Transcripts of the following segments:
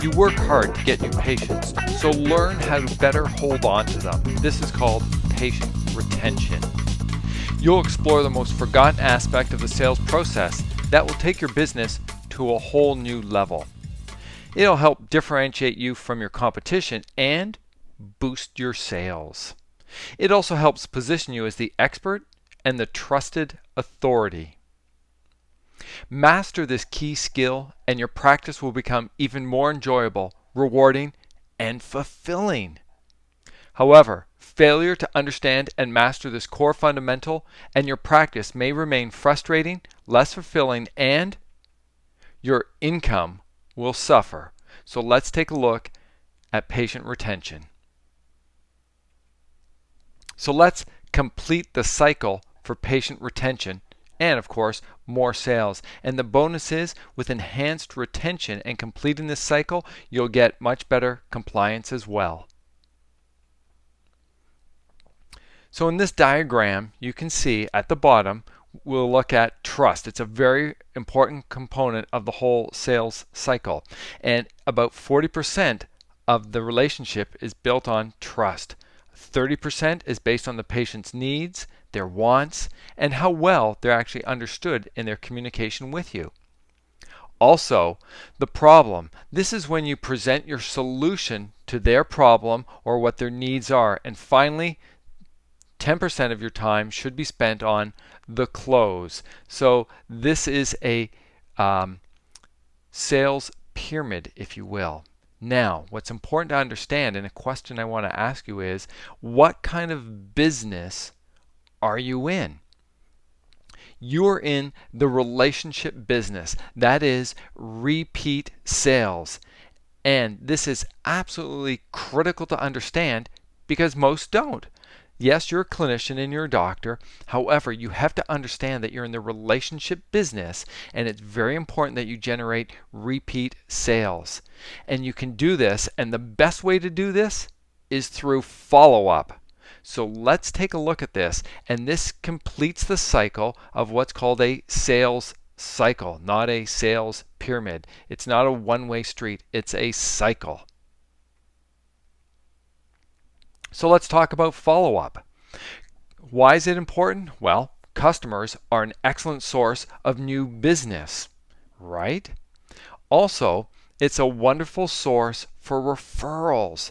You work hard to get new patients, so learn how to better hold on to them. This is called patient retention. You'll explore the most forgotten aspect of the sales process that will take your business to a whole new level. It'll help differentiate you from your competition and boost your sales. It also helps position you as the expert and the trusted authority. Master this key skill and your practice will become even more enjoyable, rewarding, and fulfilling. However, failure to understand and master this core fundamental and your practice may remain frustrating, less fulfilling, and your income will suffer. So let's take a look at patient retention. So let's complete the cycle for patient retention and, of course, more sales. And the bonus is, with enhanced retention and completing this cycle, you'll get much better compliance as well. So in this diagram, you can see at the bottom, we'll look at trust. It's a very important component of the whole sales cycle. And about 40% of the relationship is built on trust. 30% is based on the patient's needs, their wants, and how well they're actually understood in their communication with you. Also, the problem. This is when you present your solution to their problem or what their needs are. And finally, 10% of your time should be spent on the close. So this is a sales pyramid, if you will. Now, what's important to understand, and a question I want to ask you is, what kind of business are you in? You're in the relationship business. That is repeat sales. And this is absolutely critical to understand because most don't. Yes, you're a clinician and you're a doctor. However, you have to understand that you're in the relationship business and it's very important that you generate repeat sales. And you can do this, and the best way to do this is through follow-up. So let's take a look at this, and this completes the cycle of what's called a sales cycle, not a sales pyramid. It's not a one-way street, it's a cycle. So let's talk about follow-up. Why is it important? Well, customers are an excellent source of new business, right? Also, it's a wonderful source for referrals.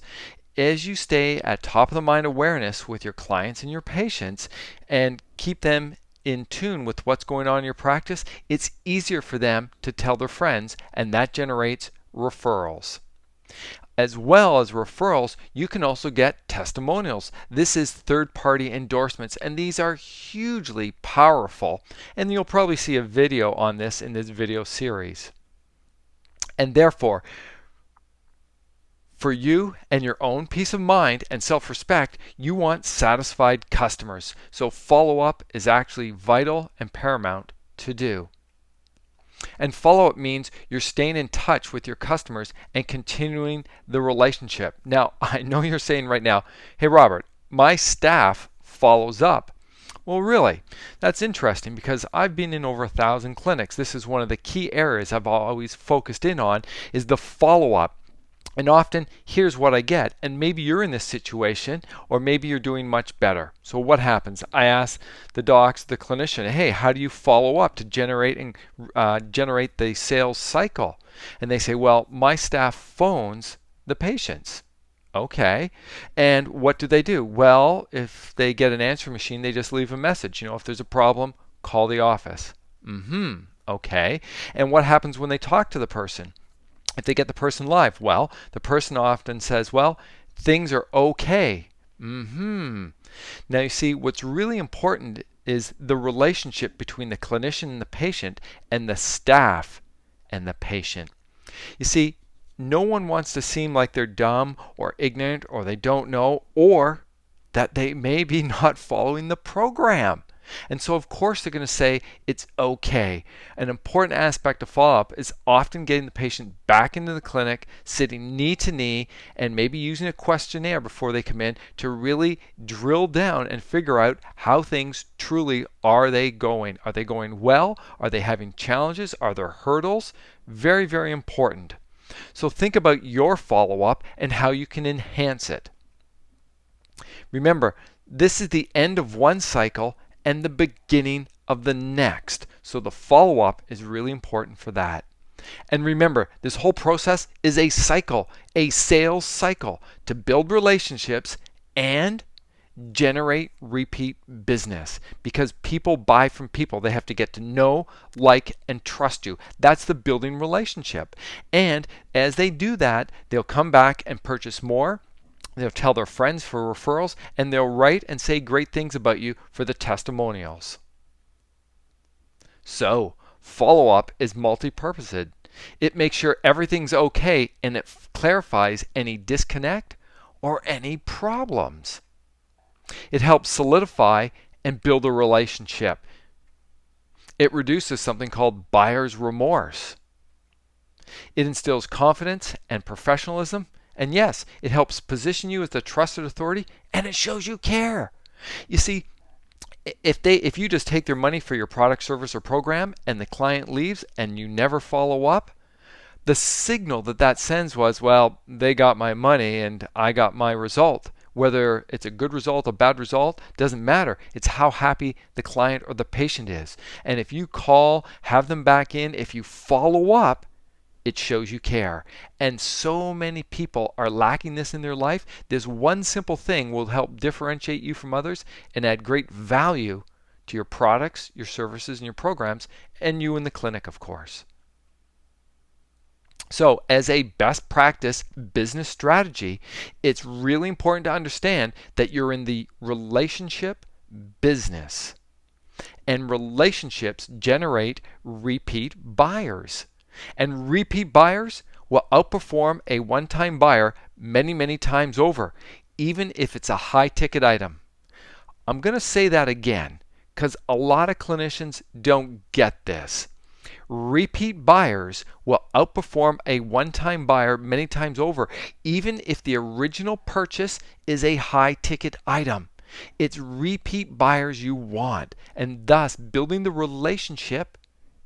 As you stay at top of the mind awareness with your clients and your patients and keep them in tune with what's going on in your practice, it's easier for them to tell their friends, and that generates referrals. As well as referrals, you can also get testimonials. This is third-party endorsements, and these are hugely powerful. And you'll probably see a video on this in this video series. And therefore, for you and your own peace of mind and self-respect, you want satisfied customers. So follow-up is actually vital and paramount to do. And follow-up means you're staying in touch with your customers and continuing the relationship. Now, I know you're saying right now, hey Robert, my staff follows up. Well, really, that's interesting because I've been in over 1,000 clinics. This is one of the key areas I've always focused in on is the follow-up. And often, here's what I get. And maybe you're in this situation, or maybe you're doing much better. So what happens? I ask the docs, the clinician, hey, how do you follow up to generate the sales cycle? And they say, well, my staff phones the patients. Okay. And what do? Well, if they get an answer machine, they just leave a message. If there's a problem, call the office. Okay. And what happens when they talk to the person? If they get the person live, well, the person often says, well, things are okay. Now you see, what's really important is the relationship between the clinician and the patient and the staff and the patient. You see, no one wants to seem like they're dumb or ignorant or they don't know or that they may be not following the program. And so, of course, they're going to say it's okay. An important aspect of follow-up is often getting the patient back into the clinic, sitting knee to knee, and maybe using a questionnaire before they come in to really drill down and figure out how things truly are they going. Are they going well? Are they having challenges? Are there hurdles? Very, very important. So think about your follow-up and how you can enhance it. Remember, this is the end of one cycle and the beginning of the next. So the follow-up is really important for that. And remember, this whole process is a cycle, a sales cycle to build relationships and generate repeat business, because people buy from people. They have to get to know, like, and trust you. That's the building relationship. And as they do that, they'll come back and purchase more. They'll tell their friends for referrals, and they'll write and say great things about you for the testimonials. So, follow-up is multi-purposed. It makes sure everything's okay, and it clarifies any disconnect or any problems. It helps solidify and build a relationship. It reduces something called buyer's remorse. It instills confidence and professionalism. And yes, it helps position you as the trusted authority, and it shows you care. You see, if you just take their money for your product, service, or program, and the client leaves and you never follow up, the signal that sends was, well, they got my money and I got my result. Whether it's a good result, a bad result, doesn't matter. It's how happy the client or the patient is. And if you call, have them back in, if you follow up, it shows you care. And so many people are lacking this in their life. This one simple thing will help differentiate you from others and add great value to your products, your services, and your programs, and you in the clinic, of course. So, as a best practice business strategy, it's really important to understand that you're in the relationship business. And relationships generate repeat buyers. And repeat buyers will outperform a one-time buyer many, many times over, even if it's a high-ticket item. I'm going to say that again because a lot of clinicians don't get this. Repeat buyers will outperform a one-time buyer many times over, even if the original purchase is a high-ticket item. It's repeat buyers you want, and thus building the relationship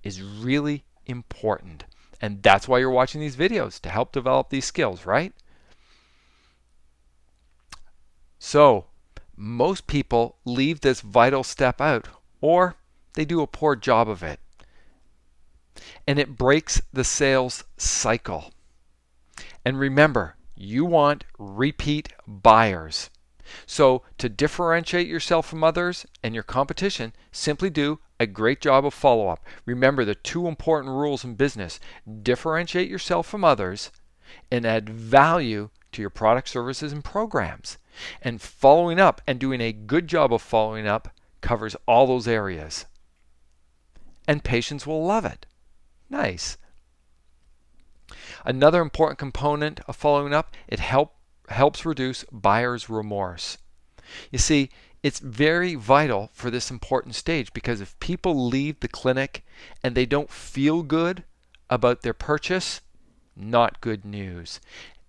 is really important. And that's why you're watching these videos, to help develop these skills, right? So, most people leave this vital step out, or they do a poor job of it. And it breaks the sales cycle. And remember, you want repeat buyers. So to differentiate yourself from others and your competition, simply do a great job of follow-up. Remember the two important rules in business: differentiate yourself from others and add value to your products, services, and programs. And following up and doing a good job of following up covers all those areas. And patients will love it. Nice. Another important component of following up, it helps reduce buyer's remorse. You see, it's very vital for this important stage, because if people leave the clinic and they don't feel good about their purchase, not good news.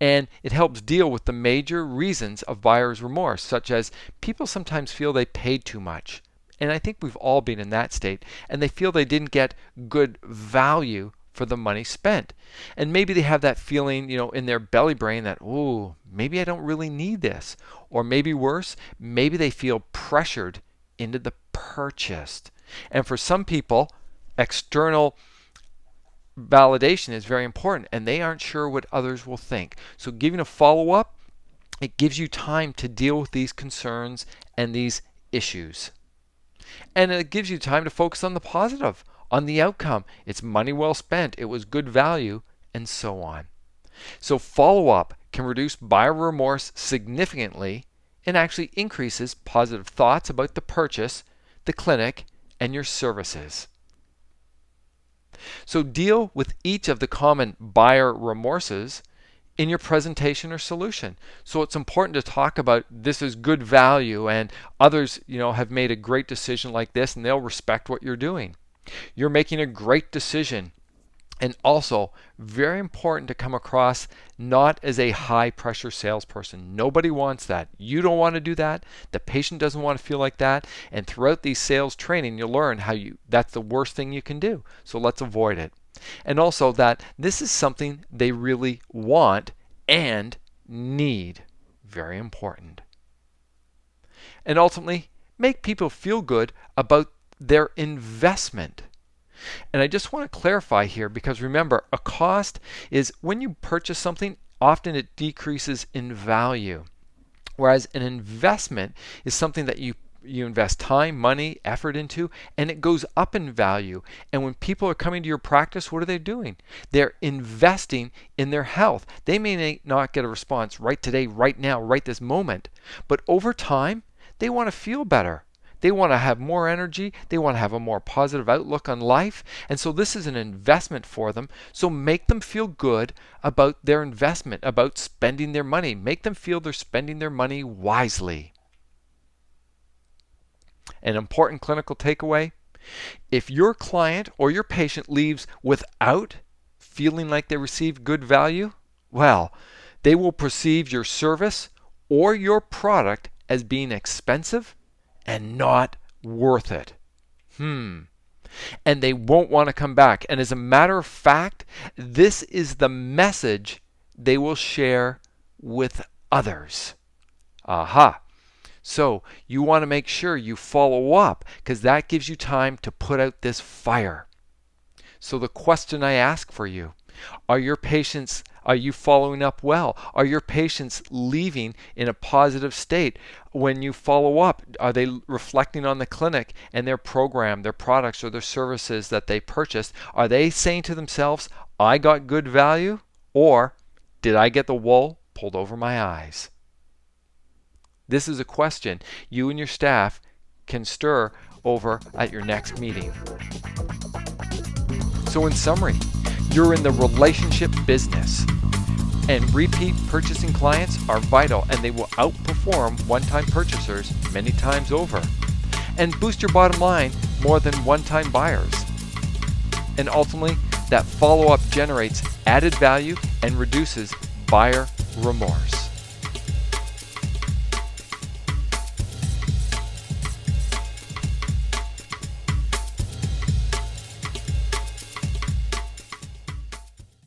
And it helps deal with the major reasons of buyer's remorse, such as people sometimes feel they paid too much. And I think we've all been in that state, and they feel they didn't get good value for the money spent. And maybe they have that feeling, in their belly brain that, ooh, maybe I don't really need this. Or maybe worse, maybe they feel pressured into the purchase. And for some people, external validation is very important, and they aren't sure what others will think. So giving a follow-up, it gives you time to deal with these concerns and these issues. And it gives you time to focus on the positive, on the outcome. It's money well spent, it was good value, and so on. So follow-up can reduce buyer remorse significantly and actually increases positive thoughts about the purchase, the clinic, and your services. So deal with each of the common buyer remorses in your presentation or solution. So it's important to talk about this is good value, and others, have made a great decision like this, and they'll respect what you're doing. You're making a great decision. And also, very important to come across not as a high pressure salesperson. Nobody wants that. You don't want to do that. The patient doesn't want to feel like that. And throughout these sales training, you'll learn that's the worst thing you can do. So let's avoid it. And also that this is something they really want and need. Very important. And ultimately, make people feel good about their investment. And I just want to clarify here, because remember, a cost is when you purchase something, often it decreases in value. Whereas an investment is something that you invest time, money, effort into, and it goes up in value. And when people are coming to your practice, what are they doing? They're investing in their health. They may not get a response right today, right now, right this moment, but over time, they want to feel better. They want to have more energy. They want to have a more positive outlook on life. And so this is an investment for them. So make them feel good about their investment, about spending their money. Make them feel they're spending their money wisely. An important clinical takeaway: if your client or your patient leaves without feeling like they received good value, well, they will perceive your service or your product as being expensive and not worth it. And they won't want to come back. And as a matter of fact, this is the message they will share with others. Aha. So you want to make sure you follow up, because that gives you time to put out this fire. So the question I ask for you: are you following up well? Are your patients leaving in a positive state? When you follow up, are they reflecting on the clinic and their program, their products, or their services that they purchased? Are they saying to themselves, I got good value? Or did I get the wool pulled over my eyes? This is a question you and your staff can stir over at your next meeting. So in summary, you're in the relationship business, and repeat purchasing clients are vital, and they will outperform one-time purchasers many times over and boost your bottom line more than one-time buyers. And ultimately, that follow-up generates added value and reduces buyer remorse.